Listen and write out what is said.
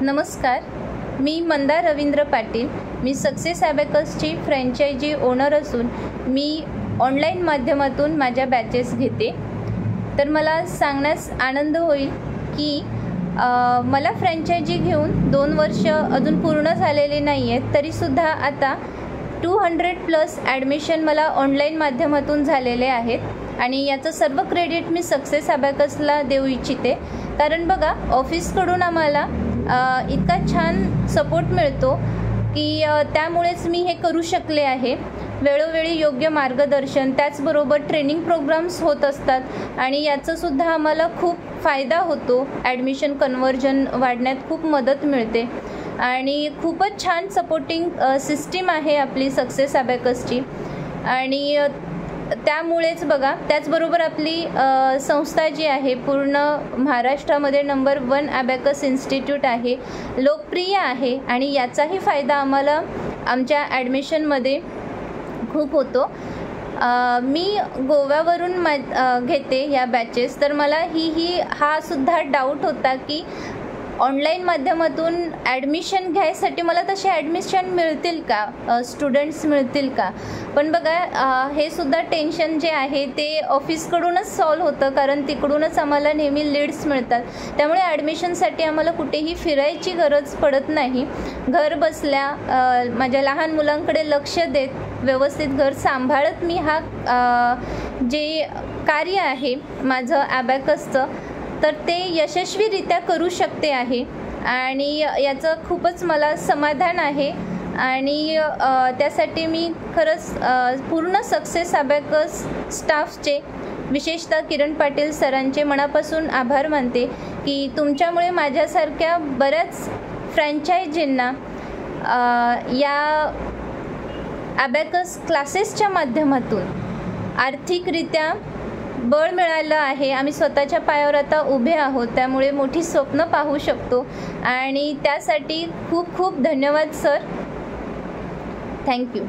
नमस्कार, मी मंदा रवींद्र पाटील. मी success ॲबॅकसची franchise owner असून मी online माध्यमातून माझ्या बॅचेस घेते. तर मला सांगण्यास आनंद होईल की मला फ्रँचायझी घेऊन 2 वर्ष अजून पूर्ण झालेले नाही आहेत, तरीसुद्धा आता 200+ ॲडमिशन मला ऑनलाईन माध्यमातून झालेले आहेत आणि याचं सर्व क्रेडिट मी सक्सेस ॲबॅकसला देऊ इच्छिते. कारण बघा, ऑफिसकडून आम्हाला इतका छान सपोर्ट मिळतो की त्यामुळेच मी हे करू शकले आहे. वेळोवेळी योग्य मार्गदर्शन, त्याचबरोबर ट्रेनिंग प्रोग्राम्स होत असतात आणि याचासुद्धा आम्हाला खूप फायदा होतो. ॲडमिशन कन्व्हर्जन वाढण्यात खूप मदत मिळते आणि खूपच छान सपोर्टिंग सिस्टीम आहे आपली सक्सेस ॲबॅकसची. आणि त्यामुळेच बघा, त्याचबरोबर आपली संस्था जी आहे पूर्ण महाराष्ट्रामध्ये नंबर 1 ॲबॅकस इन्स्टिट्यूट आहे, लोकप्रिय आहे आणि याचाही फायदा आम्हाला आमच्या ॲडमिशनमध्ये खूप होतो. मी गोव्यावरून घेते या बॅचेस. तर मला हा सुद्धा डाऊट होता की ऑनलाईन माध्यमातून ॲडमिशन घ्यायसाठी मला तसे ॲडमिशन मिळतील का, स्टुडंट्स मिळतील का. पण बघा, हे सुद्धा टेन्शन जे आहे ते ऑफिसकडूनच सॉल्व होतं, कारण तिकडूनच आम्हाला नेहमी लीड्स मिळतात. त्यामुळे ॲडमिशनसाठी आम्हाला कुठेही फिरायची गरज पडत नाही. घर बसल्या माझ्या लहान मुलांकडे लक्ष देत व्यवस्थित घर सांभाळत मी हा जे कार्य आहे माझं ॲबॅकसचं, तर ते यशस्वीरित्या करू शकते आहे आणि याचं खूपच मला समाधान आहे. आणि त्यासाठी मी खरंच पूर्ण सक्सेस ॲबॅकस स्टाफचे, विशेषतः किरण पाटील सरांचे मनापासून आभार मानते की तुमच्यामुळे माझ्यासारख्या बऱ्याच फ्रँचायझींना या ॲबॅकस क्लासेसच्या माध्यमातून आर्थिकरित्या बळ मिळालं आहे. आम्ही स्वतःच्या पायावर आता उभे आहोत, त्यामुळे मोठी स्वप्न पाहू शकतो आणि त्यासाठी खूप खूप धन्यवाद सर. थँक्यू.